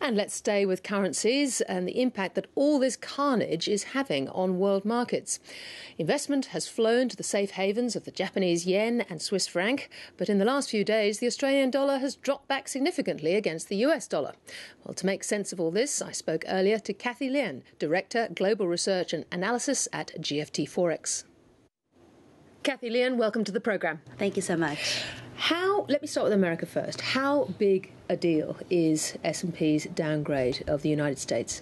And let's stay with currencies and the impact that all this carnage is having on world markets. Investment has flown to the safe havens of the Japanese yen and Swiss franc, but in the last few days, the Australian dollar has dropped back significantly against the US dollar. Well, to make sense of all this, I spoke earlier to Lien, Director, Global Research and Analysis at GFT Forex. Lien, welcome to the programme. Thank you so much. Let me start with America first. How big a deal is S&P's downgrade of the United States?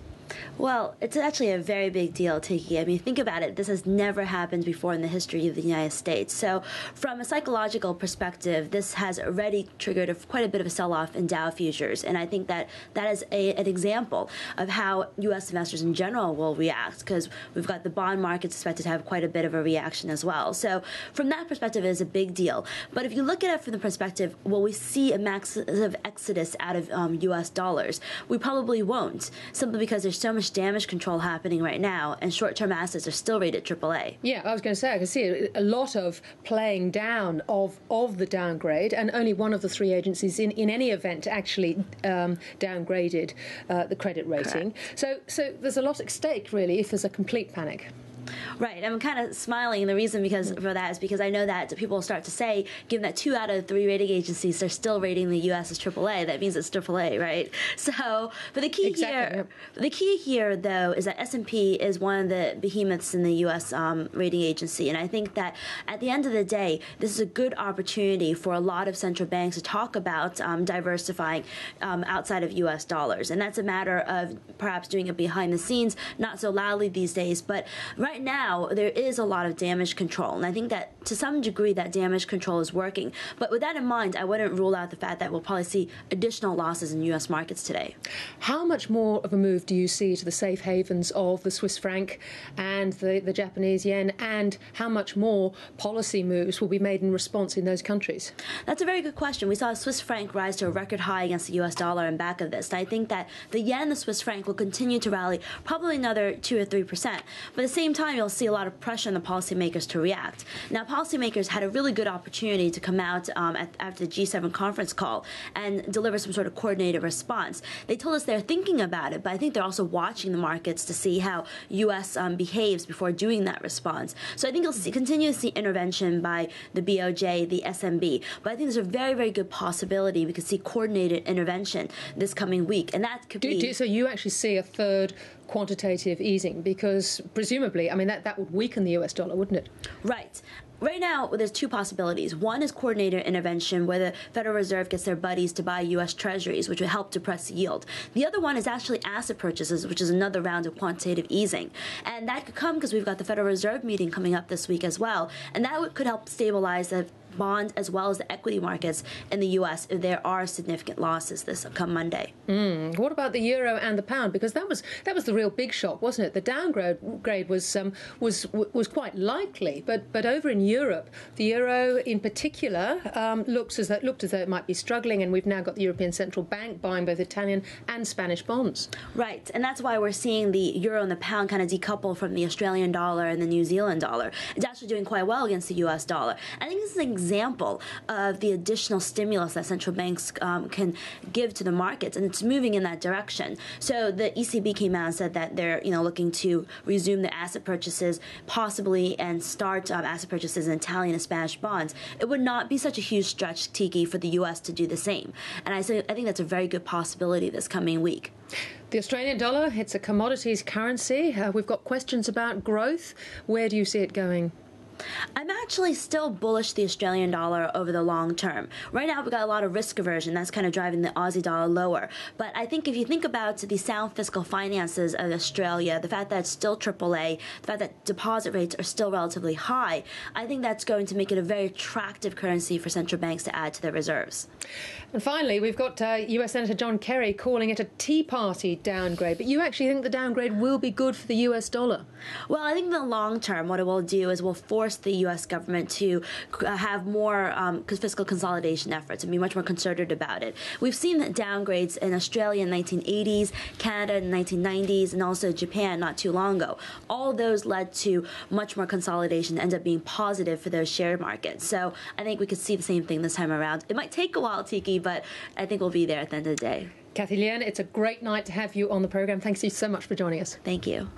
Well, it's actually a very big deal, Tiki. I mean, think about it. This has never happened before in the history of the United States. So from a psychological perspective, this has already triggered quite a bit of a sell-off in Dow futures. And I think that is an example of how U.S. investors in general will react, because we've got the bond markets expected to have quite a bit of a reaction as well. So from that perspective, it is a big deal. But if you look at it from the perspective, will we see a massive exodus out of U.S. dollars? We probably won't, simply because there's so much damage control happening right now, and short-term assets are still rated AAA. Yeah, I was going to say, I can see a lot of playing down of the downgrade, and only one of the three agencies in any event actually downgraded the credit rating. So there's a lot at stake, really, if there's a complete panic. Right. I'm kind of smiling, and the reason for that is because I know that people will start to say, given that 2 out of 3 rating agencies are still rating the U.S. as AAA, that means it's AAA, right? So, but the key here, though, is that S&P is one of the behemoths in the U.S. Rating agency, and I think that at the end of the day, this is a good opportunity for a lot of central banks to talk about diversifying outside of U.S. dollars, and that's a matter of perhaps doing it behind the scenes, not so loudly these days, but right now, there is a lot of damage control, and I think that to some degree that damage control is working. But with that in mind, I wouldn't rule out the fact that we'll probably see additional losses in U.S. markets today. How much more of a move do you see to the safe havens of the Swiss franc and the Japanese yen, and how much more policy moves will be made in response in those countries? That's a very good question. We saw the Swiss franc rise to a record high against the U.S. dollar in back of this. And I think that the yen and the Swiss franc will continue to rally probably another 2 or 3%. But at the same time, you'll see a lot of pressure on the policymakers to react. Now, policymakers had a really good opportunity to come out after the G7 conference call and deliver some sort of coordinated response. They told us they're thinking about it, but I think they're also watching the markets to see how U.S. behaves before doing that response. So I think you'll continue to see intervention by the BOJ, the SMB, but I think there's a very, very good possibility we could see coordinated intervention this coming week, and that could be... So you actually see a third quantitative easing, because presumably, I mean, that would weaken the US dollar, wouldn't it? Right. Right now, there's 2 possibilities. One is coordinated intervention, where the Federal Reserve gets their buddies to buy U.S. Treasuries, which would help depress yield. The other one is actually asset purchases, which is another round of quantitative easing. And that could come because we've got the Federal Reserve meeting coming up this week as well. And that could help stabilize the bond as well as the equity markets in the U.S. if there are significant losses this come Monday. What about the euro and the pound? Because that was the real big shock, wasn't it? The downgrade was quite likely, but over in Europe, the euro in particular looked as though it might be struggling, and we've now got the European Central Bank buying both Italian and Spanish bonds. Right, and that's why we're seeing the euro and the pound kind of decouple from the Australian dollar and the New Zealand dollar. It's actually doing quite well against the U.S. dollar. I think this is an example of the additional stimulus that central banks can give to the markets, and it's moving in that direction. So the ECB came out and said that they're looking to resume the asset purchases possibly and start asset purchases in Italian and Spanish bonds. It would not be such a huge stretch, Tiki, for the U.S. to do the same. And I think that's a very good possibility this coming week. The Australian dollar, it's a commodities currency. We've got questions about growth. Where do you see it going? I'm actually still bullish the Australian dollar over the long term. Right now, we've got a lot of risk aversion. That's kind of driving the Aussie dollar lower. But I think if you think about the sound fiscal finances of Australia, the fact that it's still AAA, the fact that deposit rates are still relatively high, I think that's going to make it a very attractive currency for central banks to add to their reserves. And finally, we've got US Senator John Kerry calling it a Tea Party downgrade. But you actually think the downgrade will be good for the US dollar? Well, I think in the long term, what it will do is will force the U.S. government to have more fiscal consolidation efforts and be much more concerted about it. We've seen downgrades in Australia in the 1980s, Canada in the 1990s, and also Japan not too long ago. All those led to much more consolidation, end up being positive for those share markets. So I think we could see the same thing this time around. It might take a while, Tiki, but I think we'll be there at the end of the day. Kathy Lien, it's a great night to have you on the programme. Thanks you so much for joining us. Thank you.